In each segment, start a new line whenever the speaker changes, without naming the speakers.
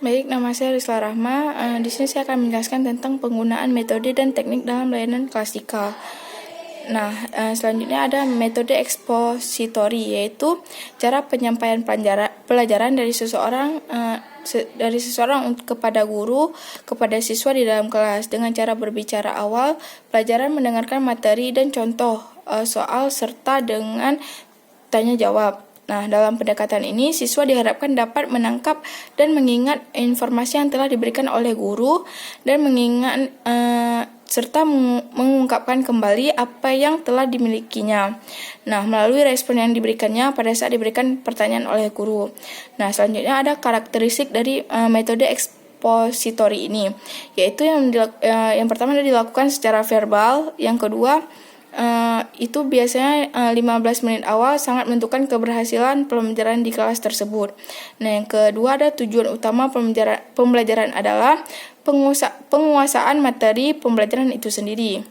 Baik, nama saya Rizla Rahma. Di sini saya akan menjelaskan tentang penggunaan metode dan teknik dalam layanan klasikal. Nah, selanjutnya ada metode ekspositori, yaitu cara penyampaian pelajaran dari seseorang kepada guru, kepada siswa di dalam kelas dengan cara berbicara awal, pelajaran mendengarkan materi dan contoh soal serta dengan tanya jawab. Nah, dalam pendekatan ini, siswa diharapkan dapat menangkap dan mengingat informasi yang telah diberikan oleh guru dan mengingat serta mengungkapkan kembali apa yang telah dimilikinya. Nah, melalui respon yang diberikannya pada saat diberikan pertanyaan oleh guru. Nah, selanjutnya ada karakteristik dari metode ekspositori ini, yaitu yang pertama dilakukan secara verbal, yang kedua itu biasanya 15 menit awal sangat menentukan keberhasilan pembelajaran di kelas tersebut. Nah, yang kedua ada tujuan utama pembelajaran adalah penguasaan materi pembelajaran itu sendiri.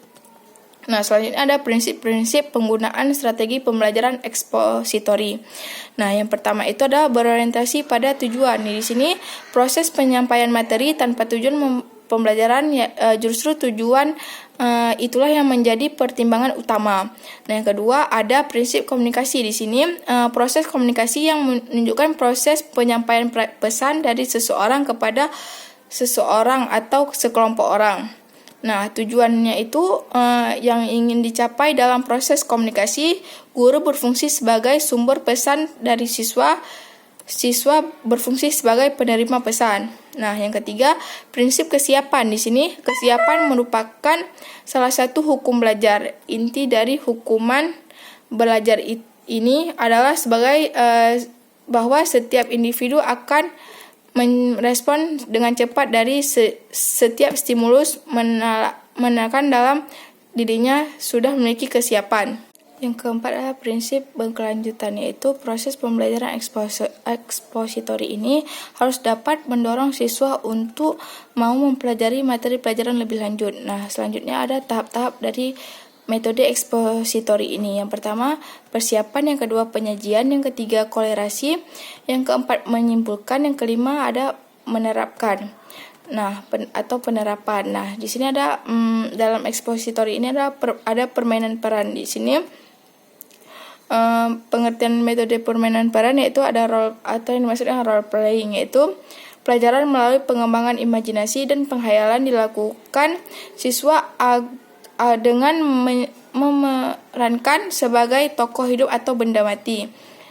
Nah, selanjutnya ada prinsip-prinsip penggunaan strategi pembelajaran ekspositori. Nah, yang pertama itu adalah berorientasi pada tujuan. Di sini proses penyampaian materi tanpa tujuan pembelajaran justru tujuan itulah yang menjadi pertimbangan utama. Nah, yang kedua ada prinsip komunikasi. Di sini proses komunikasi yang menunjukkan proses penyampaian pesan dari seseorang kepada seseorang atau sekelompok orang. Nah, tujuannya itu yang ingin dicapai dalam proses komunikasi, guru berfungsi sebagai sumber pesan dari siswa berfungsi sebagai penerima pesan. Nah, yang ketiga, prinsip kesiapan. Di sini, kesiapan merupakan salah satu hukum belajar. Inti dari hukuman belajar ini adalah sebagai bahwa setiap individu akan merespon dengan cepat dari setiap stimulus menekan dalam dirinya sudah memiliki kesiapan. Yang keempat adalah prinsip berkelanjutan, yaitu proses pembelajaran ekspositori ini harus dapat mendorong siswa untuk mau mempelajari materi pelajaran lebih lanjut. Nah, selanjutnya ada tahap-tahap dari metode ekspositori ini. Yang pertama, persiapan, yang kedua penyajian, yang ketiga kolerasi, yang keempat menyimpulkan, yang kelima ada menerapkan. Nah, atau penerapan. Nah, di sini ada dalam ekspositori ini ada permainan peran. Di sini pengertian metode permainan peran yaitu ada role, atau yang dimaksudkan role playing, yaitu pelajaran melalui pengembangan imajinasi dan penghayalan dilakukan siswa dengan memerankan sebagai tokoh hidup atau benda mati.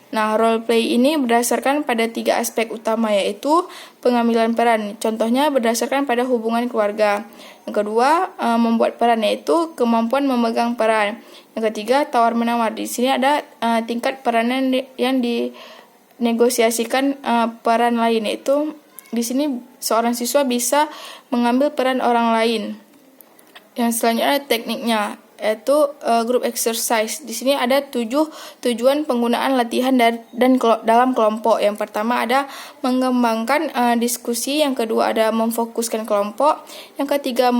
Nah, role play ini berdasarkan pada 3 aspek utama, yaitu pengambilan peran. Contohnya berdasarkan pada hubungan keluarga. Yang kedua, membuat peran, yaitu kemampuan memegang peran. Yang ketiga, tawar-menawar. Di sini ada tingkat peranan yang dinegosiasikan peran lain, yaitu di sini seorang siswa bisa mengambil peran orang lain. Yang selanjutnya ada tekniknya, yaitu group exercise. Di sini ada 7 tujuan penggunaan latihan dalam kelompok. Yang pertama ada mengembangkan diskusi, yang kedua ada memfokuskan kelompok, yang ketiga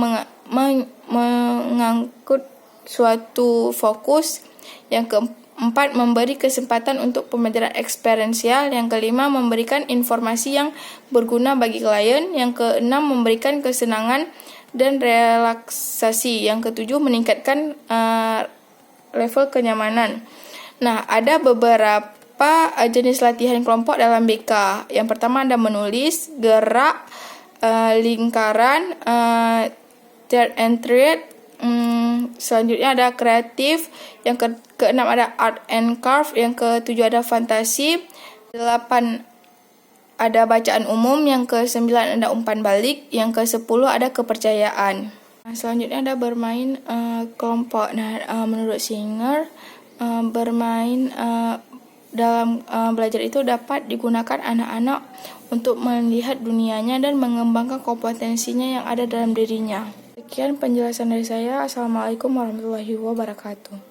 mengangkut suatu fokus, yang keempat memberi kesempatan untuk pembelajaran eksperiensial, yang kelima memberikan informasi yang berguna bagi klien, yang keenam memberikan kesenangan dan relaksasi, yang ketujuh meningkatkan level kenyamanan. Nah, ada beberapa jenis latihan kelompok dalam BK. Yang pertama ada menulis, gerak, lingkaran, third and thread. Selanjutnya ada kreatif, yang keenam ada art and craft, yang ketujuh ada fantasi, 8 ada bacaan umum, yang ke-9 ada umpan balik, yang ke-10 ada kepercayaan. Nah, selanjutnya ada bermain kelompok. Nah, menurut Singer, bermain dalam belajar itu dapat digunakan anak-anak untuk melihat dunianya dan mengembangkan kompetensinya yang ada dalam dirinya. Sekian penjelasan dari saya. Assalamualaikum warahmatullahi wabarakatuh.